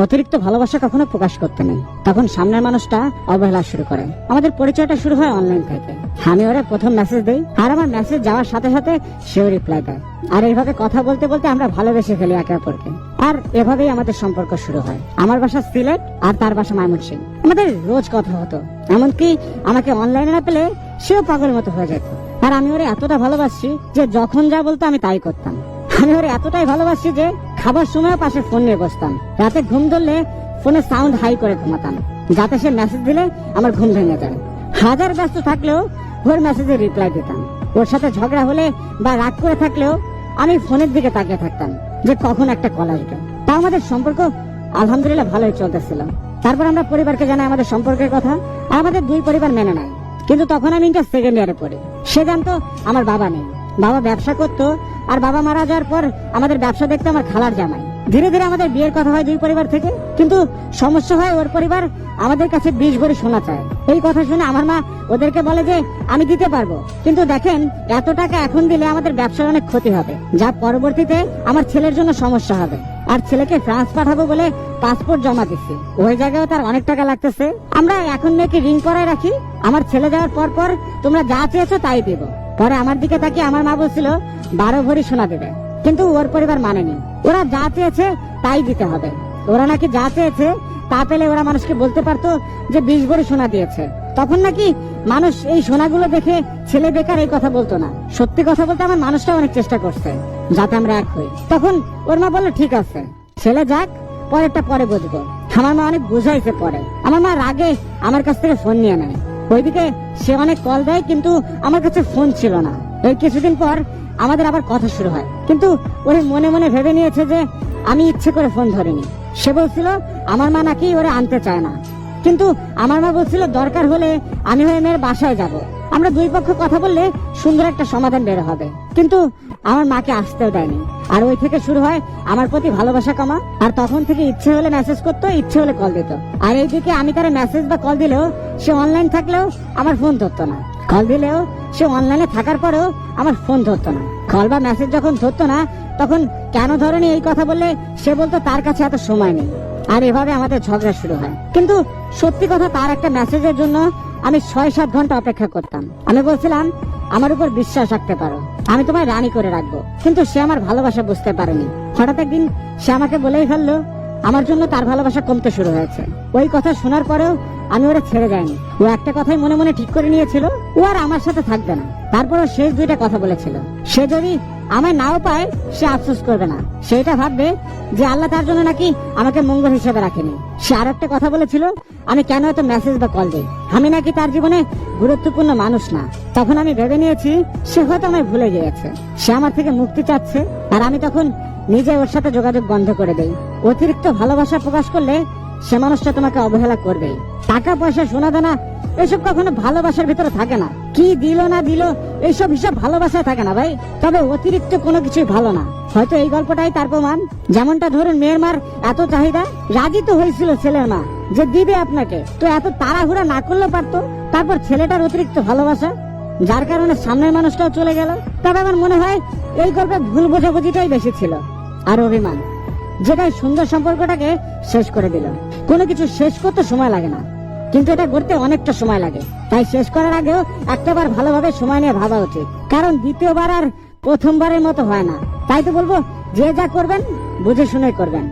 অতিরিক্ত ভালোবাসা কখনো প্রকাশ করতে নেই, তখন সামনের মানুষটা অবহেলা শুরু করে। আমাদের পরিচয়টা শুরু হয় অনলাইন থেকে। আমি ওরে প্রথম মেসেজ দেই, আর আমার মেসেজ যাওয়ার সাথে সাথে সেও রিপ্লাই দেয়। আর এইভাবে কথা বলতে বলতে আমরা ভালোবেসে ফেলি একে অপরকে। আর এভাবেই আমাদের সম্পর্ক শুরু হয়। আমার বাসা সিলেট আর তার বাসা ময়মনসিংহ। আমাদের রোজ কথা হতো, এমনকি আমাকে অনলাইনে না পেলে সেও পাগলের মতো হয়ে যেত। আর আমি ওরে এতটা ভালোবাসি যে যখন যা বলতো আমি তাই করতাম। আমি ওরে এতটাই ভালোবাসি যে খাবার সময়ও পাশে ফোন নিয়ে বসতাম। রাতে ঘুম ধরলে ফোনে সাউন্ড হাই করে ঘুমাতাম, যাতে সে মেসেজ দিলে আমার ঘুম ভেঙে যায়। হাজার ব্যস্ত থাকলেও ওর মেসেজে রিপ্লাই দিতাম। ওর সাথে ঝগড়া হলে বা রাগ করে থাকলেও আমি ফোনের দিকে তাকিয়ে থাকতাম যে কখন একটা কল আসবে। তা আমাদের সম্পর্ক আলহামদুলিল্লাহ ভালোই চলতেছিল। তারপর আমরা পরিবারকে জানাই আমাদের সম্পর্কের কথা, আর আমাদের দুই পরিবার মেনে নেয়। কিন্তু তখন আমি ইন্টার সেকেন্ড ইয়ারে পড়ি। সে জানতো আমার বাবা নেই, বাবা ব্যবসা করতো, আর বাবা মারা যাওয়ার পর আমাদের ব্যবসা দেখতো আমার খালার জামাই। ধীরে ধীরে আমাদের বিয়ের কথা হয় দুই পরিবার থেকে, কিন্তু সমস্যা হয় ওর পরিবার আমাদের কাছে 20 ভরি সোনা চায়। এই কথা শুনে আমার মা ওদেরকে বলে যে আমি দিতে পারবো, কিন্তু দেখেন এত টাকা এখন দিলে আমাদের ব্যবসার অনেক ক্ষতি হবে, যা পরবর্তীতে আমার ছেলের জন্য সমস্যা হবে। আর ছেলেকে ফ্রান্স পাঠাবো বলে পাসপোর্ট জমা দিচ্ছি, ওই জায়গায় তার অনেক টাকা লাগতেছে। আমরা এখন নাকি রিং করায় রাখি, আমার ছেলে যাওয়ার পর পর তোমরা যা চেয়েছো তাই দিব। পরে আমার দিকে তাকিয়ে আমার মা বলছিল 12 ভরি সোনা দেবে, কিন্তু ওর পরিবার মানেনি। ওরা যা চেয়েছে তাই দিতে হবে। ওরা নাকি যা চেয়েছে তা পেলে ওরা মানুষকে বলতে পারতো যে 20 ভরি সোনা দিয়েছে। তখন নাকি মানুষ এই সোনাগুলো দেখে ছেলে বেকার এই কথা বলতো না। সত্যি কথা বলতে আমার মানুষটা অনেক চেষ্টা করছে যাতে আমরা এক হই। তখন ওর মা বললো ঠিক আছে, ছেলে যাক, পরেরটা পরে বুঝবো। আমার মা অনেক বুঝাইছে। পরে আমার মা রাগে আমার কাছ থেকে ফোন নিয়ে নেয়। ওইদিকে সে অনেক কল দেয়, কিন্তু আমার কাছে ফোন ছিল না। এই কিছুদিন পর আমাদের আবার কথা শুরু হয়, কিন্তু ওরে মনে মনে ভেবে নিয়েছে যে আমি ইচ্ছে করে ফোন ধরিনি। সে বলছিল আমার মা নাকি ওরে আনতে চায় না, কিন্তু আমার মা বলছিল দরকার হলে আমি হয়ে মেয়ের বাসায় যাব। আমরা দুই পক্ষ কথা বললে সুন্দর একটা সমাধান বের হবে। কিন্তু আমার মাকে আসতেও দেয়নি। আর ওই থেকে শুরু হয় আমার প্রতি ভালোবাসা কমা। আর তখন থেকে ইচ্ছে হলে মেসেজ করতো, ইচ্ছে হলে কল দিত। আর এইদিকে আমি তার মেসেজ বা কল দিলেও সে অনলাইন থাকলেও আমার ফোন ধরতো না, কল দিলেও সে অনলাইনে থাকার পরেও আমার ফোন ধরতো না। কল বা মেসেজ যখন ধরতো না তখন কেন ধরেনি এই কথা বললে সে বলতো তার কাছে এত সময় নেই। আর এভাবে আমাদের ঝগড়া শুরু হয়। কিন্তু সত্যি কথা, তার একটা মেসেজের জন্য আমি 6-7 ঘন্টা অপেক্ষা করতাম। আমি বলছিলাম আমার উপর বিশ্বাস রাখতে পারো, আমি তোমায় রানী করে রাখবো। কিন্তু সে আমার ভালোবাসা বুঝতে পারেনি। হঠাৎ একদিন সে আমাকে বলেই ফেললো আমার জন্য তার ভালোবাসা কমতে শুরু হয়েছে। ওই কথা শোনার পরেও আমি ওরা ছেড়ে যাইনি। ও একটা কথাই মনে মনে ঠিক করে নিয়েছিল, ও আর আমার সাথে থাকবে না। তারপরও শেষ 2টা কথা বলেছিল, সে যদি আমায় নাও পায় সে আফসোস করবে না, সেটা ভাববে যে আল্লাহ তার জন্য নাকি আমাকে মঙ্গল হিসেবে রাখেনি। সে আর একটা কথা বলেছিল আমি কেন এত মেসেজ বা কল দিই, আমি নাকি তার জীবনে গুরুত্বপূর্ণ মানুষ না। তখন আমি ভেবে নিয়েছি সে হয়তো আমায় ভুলে গিয়েছে, সে আমার থেকে মুক্তি চাচ্ছে। আর আমি তখন নিজে ওর সাথে যোগাযোগ বন্ধ করে দেই। অতিরিক্ত ভালোবাসা প্রকাশ করলে সে মানুষটা তোমাকে অবহেলা করবেই। টাকা পয়সা, সোনা দানা এসব কখনো ভালোবাসার ভিতরে থাকে না। কি দিল না দিল এইসব হিসাব ভালোবাসায় থাকে না ভাই। তবে অতিরিক্ত কোনো কিছুই ভালো না। হয়তো এই গল্পটাই তার প্রমাণ। যেমনটা ধরুন মেয়ের মার এত চাহিদা, রাজি তো হয়েছিল ছেলের মা যে দিবে আপনাকে, তো এত তাড়াহুড়া না করলে পারতো। তারপর ছেলেটার অতিরিক্ত ভালোবাসা, যার কারণে সামনের মানুষটাও চলে গেল। তবে আমার মনে হয় এই গল্পে ভুল বোঝাবুঝিটাই বেশি ছিল, আর অভিমান, যেটাই সুন্দর সম্পর্কটাকে শেষ করে দিল। কোনো কিছু শেষ করতে সময় লাগে না, কিন্তু এটা করতে অনেকটা সময় লাগে। তাই শেষ করার আগেও একটাবার ভালোভাবে সময় নিয়ে ভাবা উচিত, কারণ দ্বিতীয়বার আর প্রথমবারের মতো হয় না। তাই তো বলবো যে যা করবেন বুঝে শুনে করবেন।